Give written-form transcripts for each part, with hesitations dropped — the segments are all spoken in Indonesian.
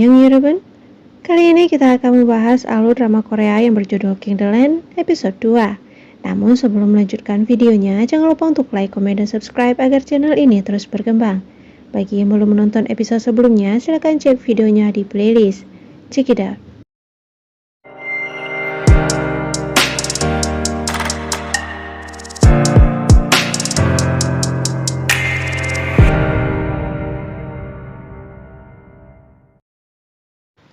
Annyeong Yoroban. Kali ini kita akan membahas alur drama Korea yang berjudul King the Land episode 2. Namun sebelum melanjutkan videonya, jangan lupa untuk like, komen, dan subscribe agar channel ini terus berkembang. Bagi yang belum menonton episode sebelumnya, silahkan cek videonya di playlist. Check it out.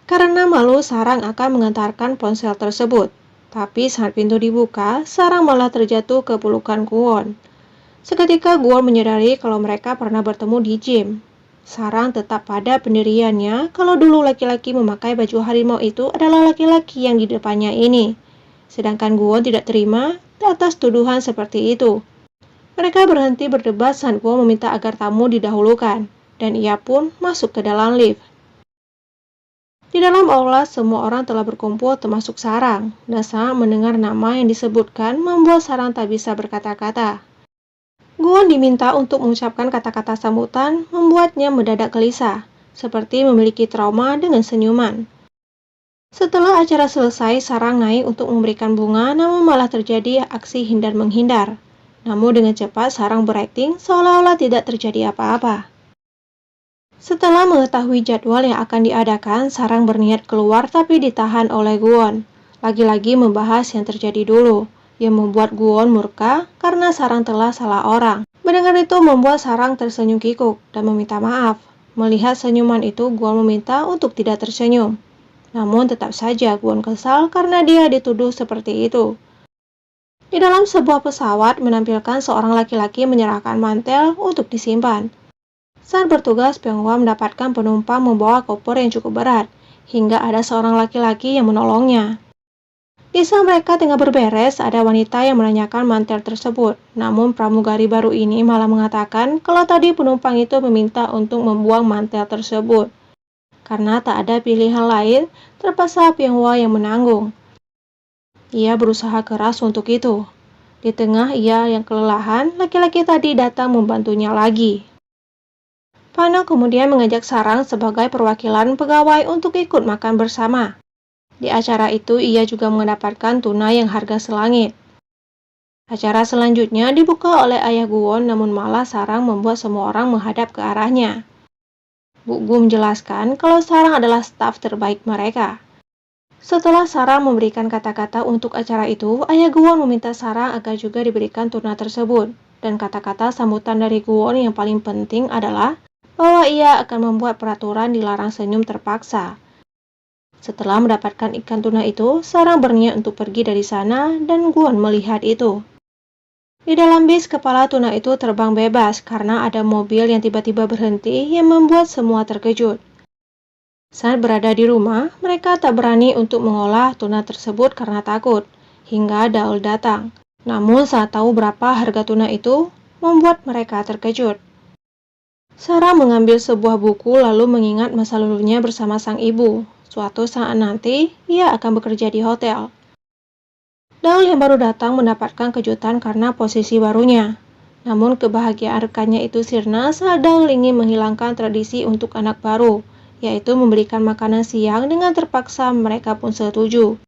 Karena malu, Sarang akan mengantarkan ponsel tersebut. Tapi saat pintu dibuka, Sarang malah terjatuh ke pelukan Kwon. Seketika Kwon menyadari kalau mereka pernah bertemu di gym. Sarang tetap pada pendiriannya kalau dulu laki-laki memakai baju harimau itu adalah laki-laki yang di depannya ini. Sedangkan Kwon tidak terima atas tuduhan seperti itu. Mereka berhenti berdebat saat Kwon meminta agar tamu didahulukan, dan ia pun masuk ke dalam lift. Di dalam aula, semua orang telah berkumpul termasuk Sarang, dan saat mendengar nama yang disebutkan membuat Sarang tak bisa berkata-kata. Kwon diminta untuk mengucapkan kata-kata sambutan membuatnya mendadak gelisah, seperti memiliki trauma dengan senyuman. Setelah acara selesai, Sarang naik untuk memberikan bunga, namun malah terjadi aksi hindar-menghindar. Namun dengan cepat Sarang berakting seolah-olah tidak terjadi apa-apa. Setelah mengetahui jadwal yang akan diadakan, Sarang berniat keluar tapi ditahan oleh Kwon. Lagi-lagi membahas yang terjadi dulu, yang membuat Kwon murka karena Sarang telah salah orang. Mendengar itu membuat Sarang tersenyum kikuk dan meminta maaf. Melihat senyuman itu, Kwon meminta untuk tidak tersenyum. Namun tetap saja Kwon kesal karena dia dituduh seperti itu. Di dalam sebuah pesawat menampilkan seorang laki-laki menyerahkan mantel untuk disimpan. Saat bertugas, Pyonghwa mendapatkan penumpang membawa koper yang cukup berat, hingga ada seorang laki-laki yang menolongnya. Di saat mereka tengah berberes, ada wanita yang menanyakan mantel tersebut. Namun pramugari baru ini malah mengatakan kalau tadi penumpang itu meminta untuk membuang mantel tersebut. Karena tak ada pilihan lain, terpaksa Pyonghwa yang menanggung. Ia berusaha keras untuk itu. Di tengah ia yang kelelahan, laki-laki tadi datang membantunya lagi. Pano kemudian mengajak Sarang sebagai perwakilan pegawai untuk ikut makan bersama. Di acara itu ia juga mendapatkan tuna yang harga selangit. Acara selanjutnya dibuka oleh ayah Kwon, namun malah Sarang membuat semua orang menghadap ke arahnya. Bu Gu menjelaskan kalau Sarang adalah staf terbaik mereka. Setelah Sarang memberikan kata-kata untuk acara itu, ayah Kwon meminta Sarang agar juga diberikan tuna tersebut. Dan kata-kata sambutan dari Kwon yang paling penting adalah bahwa ia akan membuat peraturan dilarang senyum terpaksa. Setelah mendapatkan ikan tuna itu, Sarang berniat untuk pergi dari sana dan Kwon melihat itu. Di dalam bis, kepala tuna itu terbang bebas karena ada mobil yang tiba-tiba berhenti yang membuat semua terkejut. Saat berada di rumah, mereka tak berani untuk mengolah tuna tersebut karena takut, hingga Daul datang. Namun saat tahu berapa harga tuna itu, membuat mereka terkejut. Sarang mengambil sebuah buku lalu mengingat masa lalunya bersama sang ibu. Suatu saat nanti, ia akan bekerja di hotel. Daul yang baru datang mendapatkan kejutan karena posisi barunya. Namun kebahagiaan rekannya itu sirna saat Daul ingin menghilangkan tradisi untuk anak baru, yaitu memberikan makanan siang dengan terpaksa mereka pun setuju.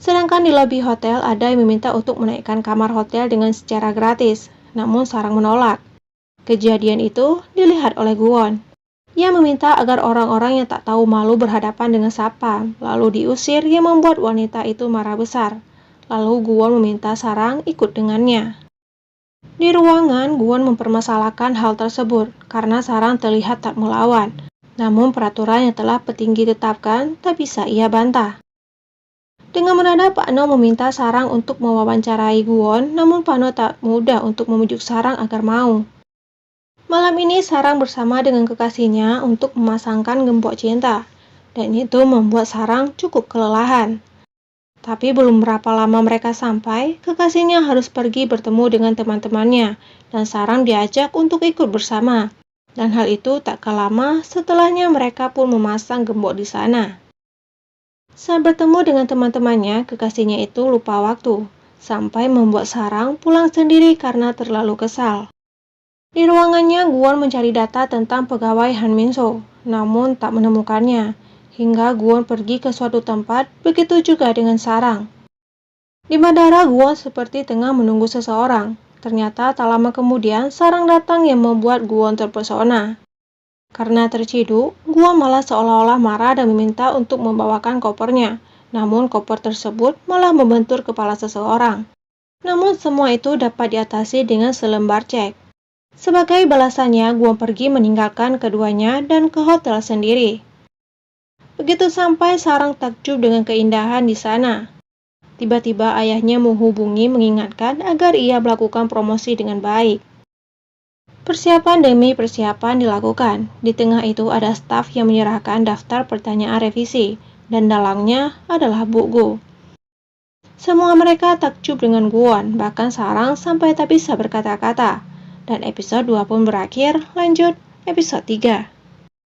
Sedangkan di lobi hotel ada yang meminta untuk menaikkan kamar hotel dengan secara gratis, namun Sarang menolak. Kejadian itu dilihat oleh Kwon. Ia meminta agar orang-orang yang tak tahu malu berhadapan dengan Sapam, lalu diusir yang membuat wanita itu marah besar. Lalu Kwon meminta Sarang ikut dengannya. Di ruangan, Kwon mempermasalahkan hal tersebut karena Sarang terlihat tak melawan. Namun peraturan yang telah petinggi tetapkan tak bisa ia bantah. Dengan mendadak Pano meminta Sarang untuk mewawancarai Kwon, namun Pano tak mudah untuk membujuk Sarang agar mau. Malam ini Sarang bersama dengan kekasihnya untuk memasangkan gembok cinta, dan itu membuat Sarang cukup kelelahan. Tapi belum berapa lama mereka sampai, kekasihnya harus pergi bertemu dengan teman-temannya, dan Sarang diajak untuk ikut bersama. Dan hal itu tak lama setelahnya mereka pun memasang gembok di sana. Saat bertemu dengan teman-temannya, kekasihnya itu lupa waktu, sampai membuat Sarang pulang sendiri karena terlalu kesal. Di ruangannya, Kwon mencari data tentang pegawai Han Min-soo, namun tak menemukannya. hingga Guwon pergi ke suatu tempat, begitu juga dengan Sarang. Di bandara, Guwon seperti tengah menunggu seseorang. Ternyata tak lama kemudian, Sarang datang yang membuat Guwon terpesona. Karena terciduk, Guwon malah seolah-olah marah dan meminta untuk membawakan kopernya. Namun koper tersebut malah membentur kepala seseorang. Namun semua itu dapat diatasi dengan selembar cek. Sebagai balasannya, Guwon pergi meninggalkan keduanya dan ke hotel sendiri. Begitu sampai, Sarang takjub dengan keindahan di sana. Tiba-tiba ayahnya menghubungi mengingatkan agar ia melakukan promosi dengan baik. Persiapan demi persiapan dilakukan. Di tengah itu ada staf yang menyerahkan daftar pertanyaan revisi, dan dalangnya adalah Bu Gu. Semua mereka takjub dengan Guwon, bahkan Sarang sampai tak bisa berkata-kata. Dan episode 2 pun berakhir, lanjut episode 3.